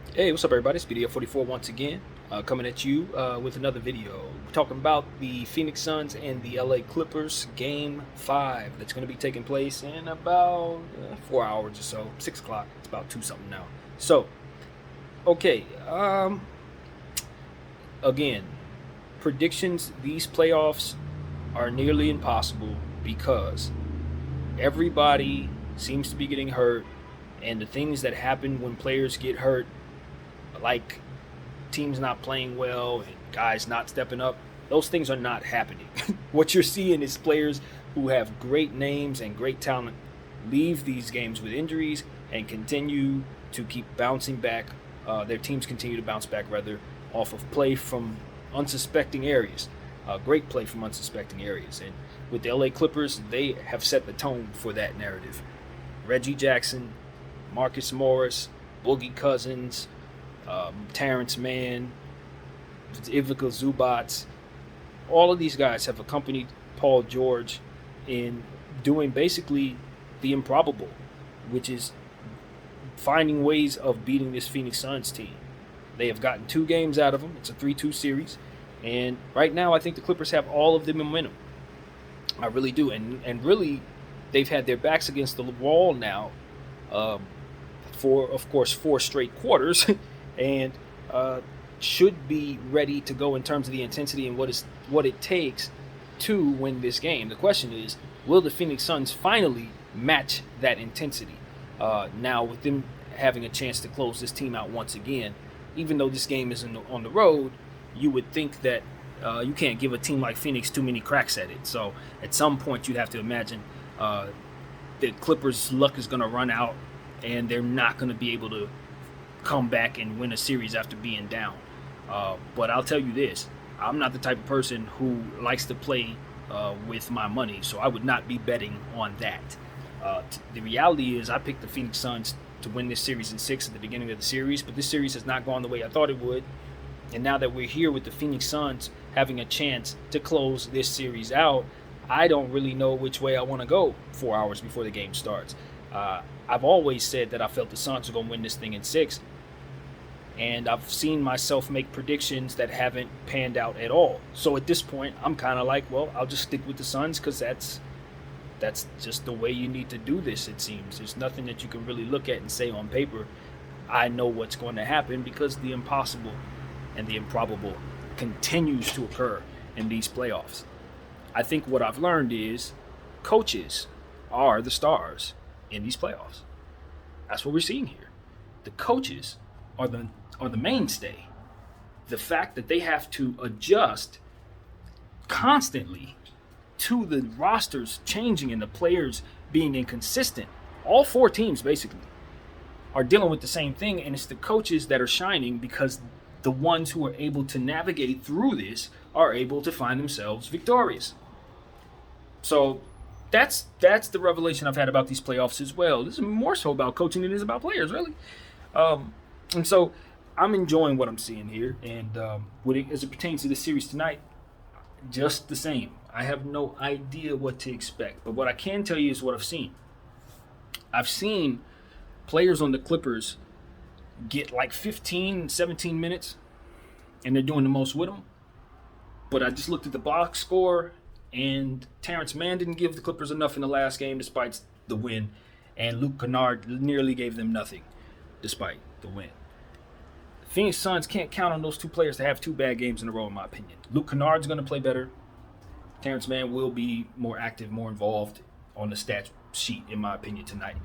Hey, what's up, everybody? It's BDF44 once again, coming at you with another video. We're talking about the Phoenix Suns and the LA Clippers Game 5 that's going to be taking place in about 4 hours or so, 6 o'clock. It's about 2 something now. So, okay, again, predictions, these playoffs are nearly impossible because everybody seems to be getting hurt, and the things that happen when players get hurt, like teams not playing well and guys not stepping up, those things are not happening. What you're seeing is players who have great names and great talent leave these games with injuries and continue to keep bouncing back. Their teams continue to bounce back, rather, off of play from unsuspecting areas. Great play from unsuspecting areas. And with the LA Clippers, they have set the tone for that narrative. Reggie Jackson, Marcus Morris, Boogie Cousins, Terrence Mann, Ivica Zubats, all of these guys have accompanied Paul George in doing basically the improbable, which is finding ways of beating this Phoenix Suns team. They have gotten 2 games out of them. It's a 3-2 series. And right now, I think the Clippers have all of the momentum. I really do. And really, they've had their backs against the wall now for, of course, 4 straight quarters. And should be ready to go in terms of the intensity and what it takes to win this game. The question is, will the Phoenix Suns finally match that intensity? Now, with them having a chance to close this team out once again, even though this game is on the road, you would think that you can't give a team like Phoenix too many cracks at it. So at some point, you'd have to imagine the Clippers' luck is going to run out, and they're not going to be able to come back and win a series after being down. But I'll tell you this, I'm not the type of person who likes to play with my money, so I would not be betting on that. The reality is I picked the Phoenix Suns to win this series in 6 at the beginning of the series, but this series has not gone the way I thought it would. And now that we're here with the Phoenix Suns having a chance to close this series out, I don't really know which way I want to go 4 hours before the game starts. I've always said that I felt the Suns were going to win this thing in 6. And I've seen myself make predictions that haven't panned out at all. So at this point, I'm kind of like, well, I'll just stick with the Suns because that's just the way you need to do this, it seems. There's nothing that you can really look at and say on paper, I know what's going to happen, because the impossible and the improbable continues to occur in these playoffs. I think what I've learned is coaches are the stars in these playoffs. That's what we're seeing here. The coaches are the mainstay. The fact that they have to adjust constantly to the rosters changing and the players being inconsistent. All 4 teams basically are dealing with the same thing, and it's the coaches that are shining because the ones who are able to navigate through this are able to find themselves victorious. So that's the revelation I've had about these playoffs as well. This is more so about coaching than it is about players, really. And so I'm enjoying what I'm seeing here. And as it pertains to the series tonight, just the same. I have no idea what to expect. But what I can tell you is what I've seen. I've seen players on the Clippers get like 15, 17 minutes, and they're doing the most with them. But I just looked at the box score, and Terrence Mann didn't give the Clippers enough in the last game despite the win. And Luke Kennard nearly gave them nothing despite the win. Phoenix Suns can't count on those 2 players to have 2 bad games in a row, in my opinion. Luke Kennard's going to play better. Terrence Mann will be more active, more involved on the stat sheet, in my opinion, tonight.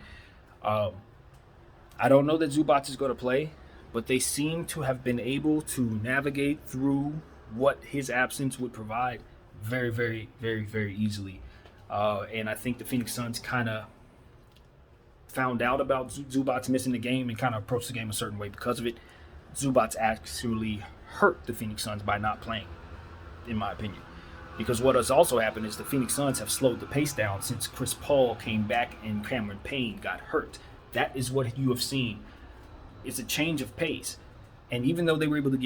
I don't know that Zubats is going to play, but they seem to have been able to navigate through what his absence would provide very, very, very, very easily. And I think the Phoenix Suns kind of found out about Zubats missing the game and kind of approached the game a certain way because of it. Zubats actually hurt the Phoenix Suns by not playing, in my opinion. Because what has also happened is the Phoenix Suns have slowed the pace down since Chris Paul came back and Cameron Payne got hurt. That is what you have seen. It's a change of pace. And even though they were able to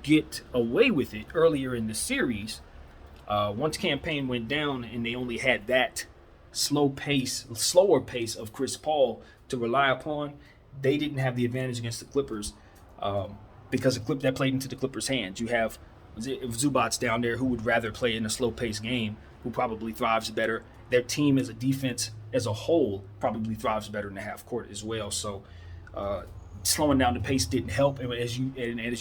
get away with it earlier in the series, once campaign went down and they only had that slower pace of Chris Paul to rely upon, they didn't have the advantage against the Clippers because that played into the Clippers' hands. You have Zubats down there who would rather play in a slow-paced game, who probably thrives better. Their team as a defense as a whole probably thrives better in the half court as well. So slowing down the pace didn't help. And as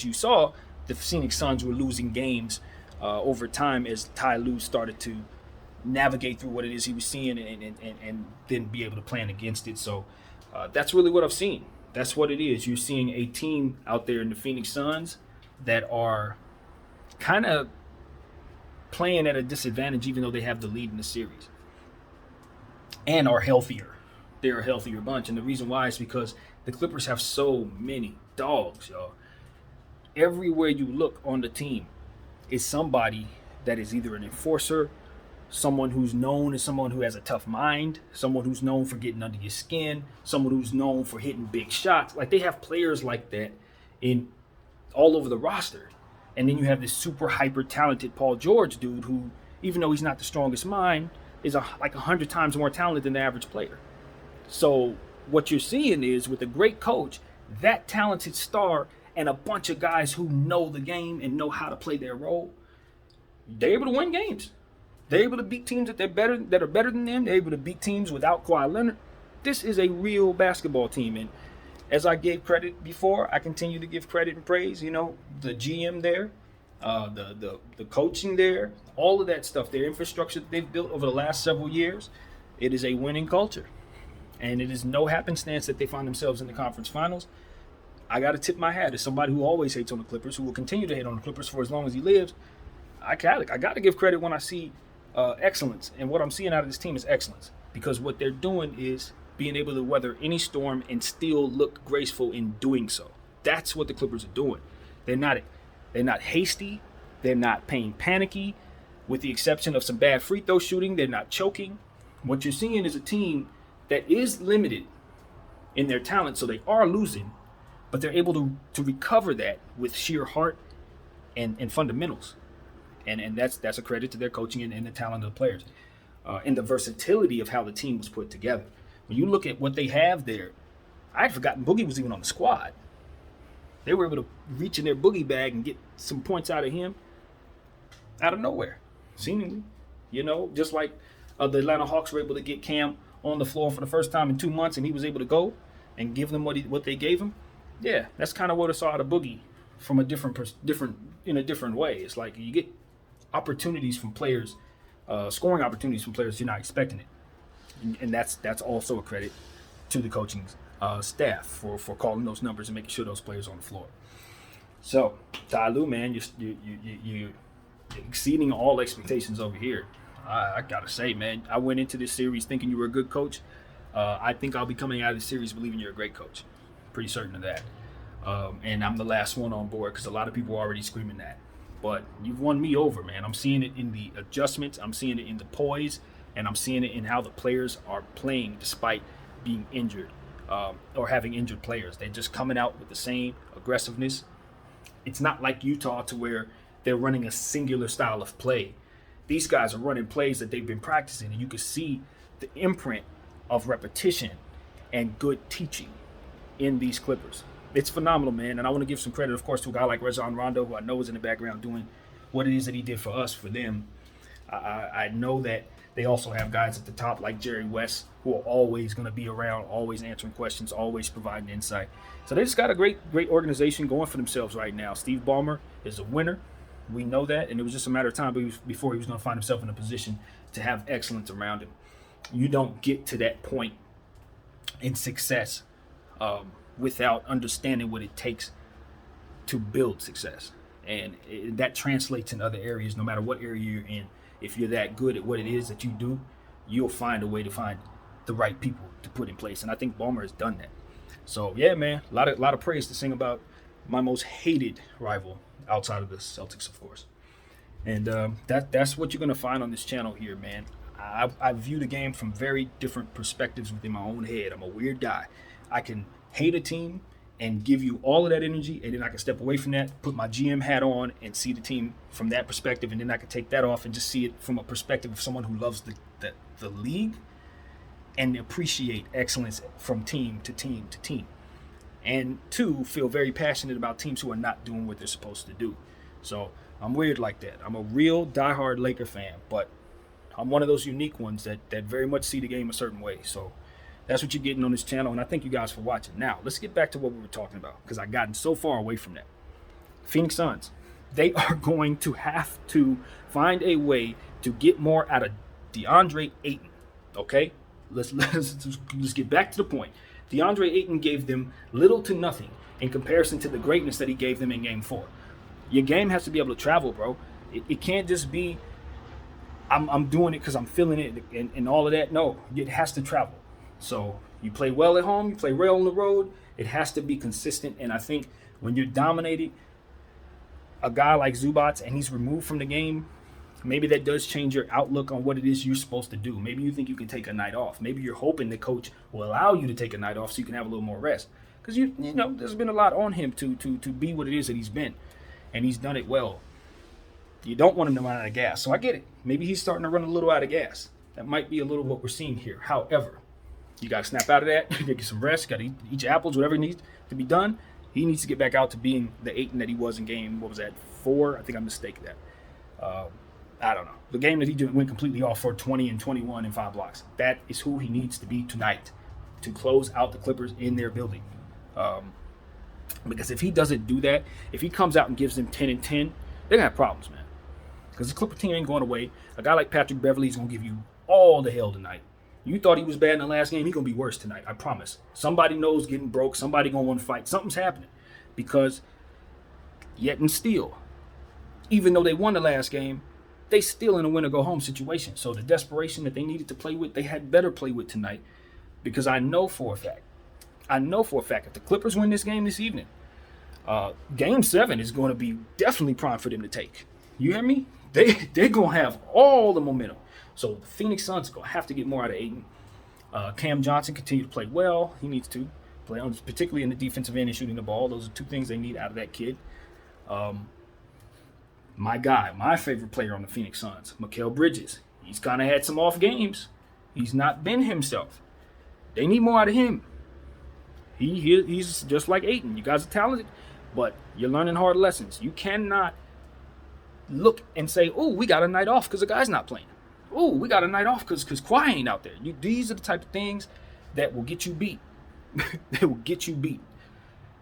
you saw, the Phoenix Suns were losing games over time as Ty Lue started to navigate through what it is he was seeing and then be able to plan against it. So that's really what I've seen. That's what it is. You're seeing a team out there in the Phoenix Suns that are kind of playing at a disadvantage even though they have the lead in the series and are healthier. They're a healthier bunch. And the reason why is because the Clippers have so many dogs, y'all. Everywhere you look on the team is somebody that is either an enforcer, someone who's known as someone who has a tough mind, someone who's known for getting under your skin, someone who's known for hitting big shots. Like, they have players like that in all over the roster. And then you have this super hyper talented Paul George dude who, even though he's not the strongest mind, is like 100 times more talented than the average player. So what you're seeing is, with a great coach, that talented star and a bunch of guys who know the game and know how to play their role, they're able to win games. They're able to beat teams that are better than them. They're able to beat teams without Kawhi Leonard. This is a real basketball team. And as I gave credit before, I continue to give credit and praise. You know, the GM there, the coaching there, all of that stuff, their infrastructure that they've built over the last several years, it is a winning culture. And it is no happenstance that they find themselves in the conference finals. I got to tip my hat as somebody who always hates on the Clippers, who will continue to hate on the Clippers for as long as he lives. I got to give credit when I see excellence. And what I'm seeing out of this team is excellence, because what they're doing is being able to weather any storm and still look graceful in doing so. That's what the Clippers are doing. They're not hasty. They're not playing panicky. With the exception of some bad free throw shooting, they're not choking. What you're seeing is a team that is limited in their talent, so they are losing, but they're able to recover that with sheer heart and fundamentals. And that's a credit to their coaching and the talent of the players and the versatility of how the team was put together. When you look at what they have there, I had forgotten Boogie was even on the squad. They were able to reach in their Boogie bag and get some points out of him out of nowhere, seemingly. You know, just like the Atlanta Hawks were able to get Cam on the floor for the first time in 2 months, and he was able to go and give them what they gave him. Yeah, that's kind of what I saw out of Boogie from a different way. It's like you get opportunities from players, scoring opportunities from players you're not expecting it, and that's also a credit to the coaching staff for calling those numbers and making sure those players are on the floor. So Ty Lue, man, you're exceeding all expectations over here. I gotta say, man, I went into this series thinking you were a good coach. I think I'll be coming out of the series believing you're a great coach. Pretty certain of that. And I'm the last one on board because a lot of people are already screaming that. But you've won me over, man. I'm seeing it in the adjustments. I'm seeing it in the poise. And I'm seeing it in how the players are playing despite being injured or having injured players. They're just coming out with the same aggressiveness. It's not like Utah to where they're running a singular style of play. These guys are running plays that they've been practicing, and you can see the imprint of repetition and good teaching in these Clippers. It's phenomenal, man, and I want to give some credit, of course, to a guy like Rajon Rondo, who I know is in the background doing what it is that he did for us, for them. I know that they also have guys at the top like Jerry West, who are always going to be around, always answering questions, always providing insight. So they just got a great organization going for themselves right now. Steve Ballmer is a winner. We know that, and it was just a matter of time before he was going to find himself in a position to have excellence around him. You don't get to that point in success without understanding what it takes to build success. And that translates in other areas, no matter what area you're in. If you're that good at what it is that you do, you'll find a way to find the right people to put in place. And I think Ballmer has done that. So, yeah, man, a lot of praise to sing about my most hated rival outside of the Celtics, of course. And that's what you're going to find on this channel here, man. I view the game from very different perspectives within my own head. I'm a weird guy. I can hate a team and give you all of that energy, and then I can step away from that, put my GM hat on, and see the team from that perspective, and then I can take that off and just see it from a perspective of someone who loves the league and appreciate excellence from team to team to team. and two, feel very passionate about teams who are not doing what they're supposed to do. So I'm weird like that. I'm a real diehard Laker fan, but I'm one of those unique ones that very much see the game a certain way. So that's what you're getting on this channel, and I thank you guys for watching. Now, let's get back to what we were talking about, because I've gotten so far away from that. Phoenix Suns, they are going to have to find a way to get more out of DeAndre Ayton, okay? Let's get back to the point. DeAndre Ayton gave them little to nothing in comparison to the greatness that he gave them in Game 4. Your game has to be able to travel, bro. It can't just be, I'm doing it because I'm feeling it and all of that. No, it has to travel. So you play well at home, you play well on the road. It has to be consistent. And I think when you're dominating a guy like Zubac and he's removed from the game, maybe that does change your outlook on what it is you're supposed to do. Maybe you think you can take a night off. Maybe you're hoping the coach will allow you to take a night off so you can have a little more rest. Because you know there's been a lot on him to be what it is that he's been, and he's done it well. You don't want him to run out of gas. So I get it. Maybe he's starting to run a little out of gas. That might be a little what we're seeing here. However, you got to snap out of that. You got to get some rest. Got to eat your apples, whatever needs to be done. He needs to get back out to being the Ayton that he was in game, what was that, 4? I think I mistaken that. I don't know. The game that he went completely off for 20 and 21 and 5 blocks. That is who he needs to be tonight to close out the Clippers in their building. Because if he doesn't do that, if he comes out and gives them 10 and 10, they're going to have problems, man. Because the Clipper team ain't going away. A guy like Patrick Beverley is going to give you all the hell tonight. You thought he was bad in the last game. He's going to be worse tonight. I promise. Somebody knows getting broke. Somebody going to want to fight. Something's happening. Because yet and still, even though they won the last game, they still in a win-or-go-home situation. So the desperation that they needed to play with, they had better play with tonight. Because I know for a fact, if the Clippers win this game this evening, Game 7 is going to be definitely prime for them to take. You hear me? They're going to have all the momentum. So the Phoenix Suns are going to have to get more out of Ayton. Cam Johnson continue to play well. He needs to play, particularly in the defensive end and shooting the ball. Those are two things they need out of that kid. My guy, my favorite player on the Phoenix Suns, Mikal Bridges. He's kind of had some off games. He's not been himself. They need more out of him. He's just like Ayton. You guys are talented, but you're learning hard lessons. You cannot look and say, oh, we got a night off because the guy's not playing. Oh, we got a night off because Kawhi ain't out there. These are the type of things that will get you beat. They will get you beat.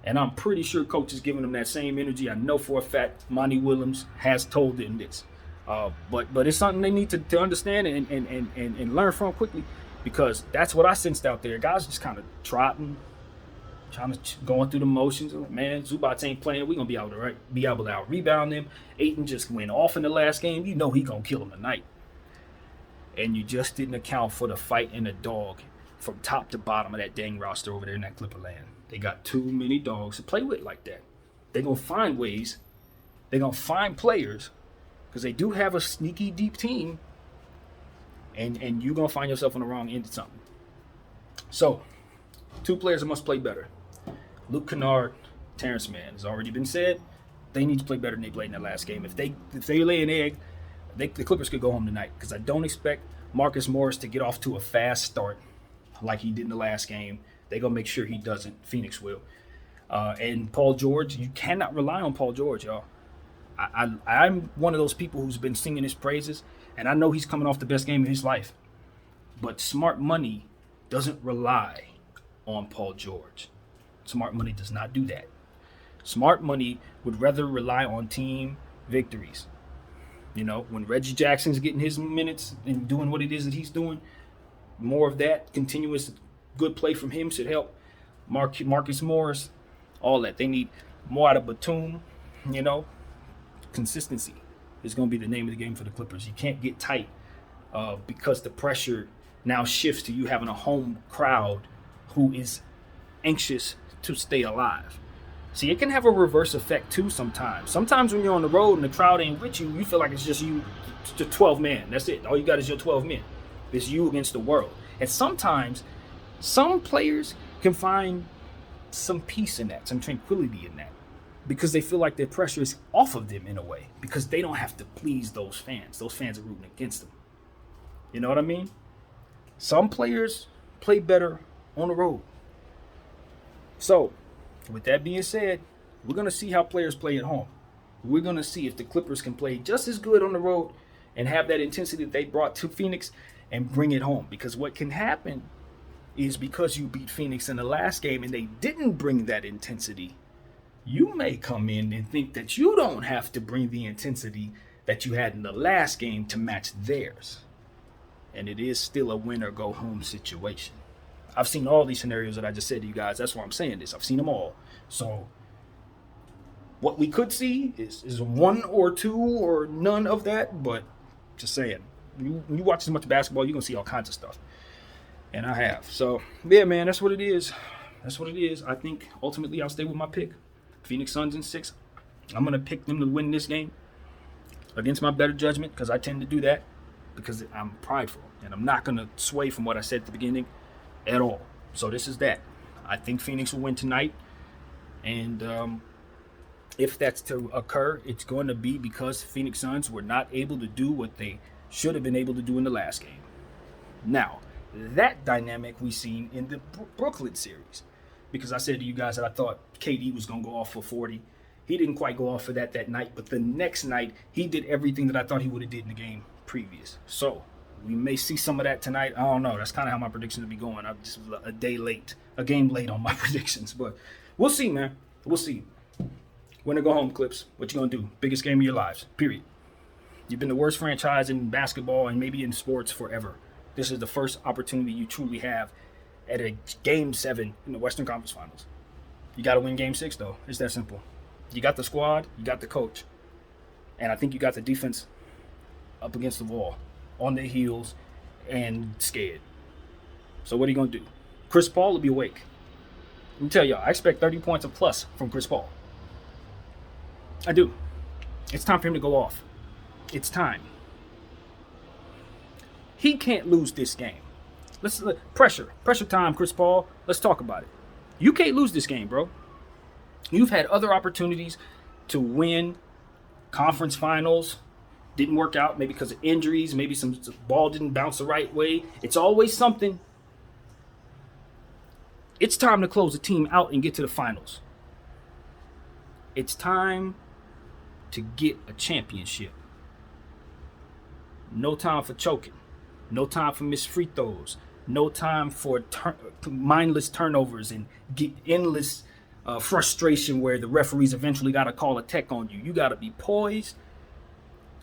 And I'm pretty sure coach is giving them that same energy. I know for a fact Monty Williams has told them this. But it's something they need to understand and learn from quickly, because that's what I sensed out there. Guys just kind of trotting, going through the motions. Man, Zubac ain't playing. We're going to be able to out-rebound them. Ayton just went off in the last game. You know he going to kill him tonight. And you just didn't account for the fight and the dog from top to bottom of that dang roster over there in that Clipper land. They got too many dogs to play with like that. They're going to find ways. They're going to find players, because they do have a sneaky deep team. And you're going to find yourself on the wrong end of something. So, 2 players that must play better. Luke Kennard, Terrence Mann. Has already been said. They need to play better than they played in that last game. If they lay an egg, the Clippers could go home tonight, because I don't expect Marcus Morris to get off to a fast start like he did in the last game. They're going to make sure he doesn't. Phoenix will. And Paul George, you cannot rely on Paul George, y'all. I'm one of those people who's been singing his praises, and I know he's coming off the best game of his life. But smart money doesn't rely on Paul George. Smart money does not do that. Smart money would rather rely on team victories. You know, when Reggie Jackson's getting his minutes and doing what it is that he's doing, more of that continuous good play from him should help. Marcus Morris, all that. They need more out of Batum, you know. Consistency is going to be the name of the game for the Clippers. You can't get tight because the pressure now shifts to you having a home crowd who is anxious to stay alive. See, it can have a reverse effect too sometimes. Sometimes when you're on the road and the crowd ain't with you, you feel like it's just you, the 12 men. That's it. All you got is your 12 men. It's you against the world. And sometimes some players can find some peace in that, some tranquility in that, because they feel like their pressure is off of them in a way, because they don't have to please those fans. Those fans are rooting against them. You know what I mean? Some players play better on the road. So With that being said, we're going to see how players play at home. We're going to see if the Clippers can play just as good on the road and have that intensity that they brought to Phoenix and bring it home. Because what can happen is because you beat Phoenix in the last game and they didn't bring that intensity, you may come in and think that you don't have to bring the intensity that you had in the last game to match theirs. And it is still a win or go home situation. I've seen all these scenarios that I just said to you guys. That's why I'm saying this. I've seen them all. So what we could see is one or two or none of that. But just saying, you watch so much basketball, you're going to see all kinds of stuff. And I have. So, yeah, man, that's what it is. That's what it is. I think ultimately I'll stay with my pick. Phoenix Suns in 6. I'm going to pick them to win this game against my better judgment because I tend to do that because I'm prideful. And I'm not going to sway from what I said at the beginning at all. So this is that. I think Phoenix will win tonight. And if that's to occur, it's going to be because Phoenix Suns were not able to do what they should have been able to do in the last game. Now, that dynamic we seen in the Brooklyn series. Because I said to you guys that I thought KD was going to go off for 40. He didn't quite go off for that night. But the next night, he did everything that I thought he would have did in the game previous. So we may see some of that tonight. I don't know. That's kind of how my predictions will be going. I'm just a game late on my predictions. But we'll see, man. We'll see. When to go home, Clips. What you going to do? Biggest game of your lives, period. You've been the worst franchise in basketball and maybe in sports forever. This is the first opportunity you truly have at a Game 7 in the Western Conference Finals. You got to win Game 6, though. It's that simple. You got the squad. You got the coach. And I think you got the defense up against the wall, on their heels, and scared. So what are you going to do? Chris Paul will be awake. Let me tell y'all, I expect 30 points or plus from Chris Paul. I do. It's time for him to go off. It's time. He can't lose this game. Pressure time, Chris Paul. Let's talk about it. You can't lose this game, bro. You've had other opportunities to win conference finals. Didn't work out, maybe because of injuries, maybe some ball didn't bounce the right way. It's always something. It's time to close the team out and get to the finals. It's time to get a championship. No time for choking. No time for missed free throws. No time for mindless turnovers and get endless frustration where the referees eventually got to call a tech on you. You got to be poised.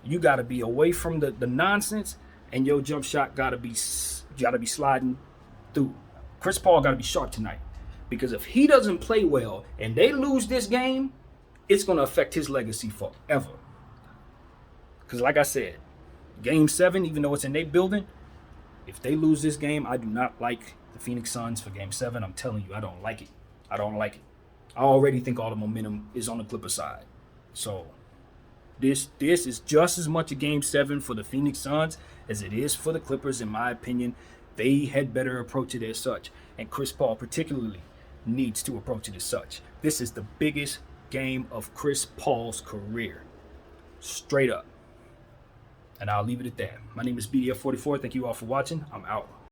You got to be away from the nonsense, and your jump shot got to be sliding through. Chris Paul got to be sharp tonight, because if he doesn't play well and they lose this game, it's going to affect his legacy forever. Because like I said, Game 7, even though it's in their building, if they lose this game, I do not like the Phoenix Suns for Game 7. I'm telling you, I don't like it. I don't like it. I already think all the momentum is on the Clippers side. So this is just as much a Game 7 for the Phoenix Suns as it is for the Clippers, in my opinion. They had better approach it as such. And Chris Paul particularly needs to approach it as such. This is the biggest game of Chris Paul's career. Straight up. And I'll leave it at that. My name is BDF44. Thank you all for watching. I'm out.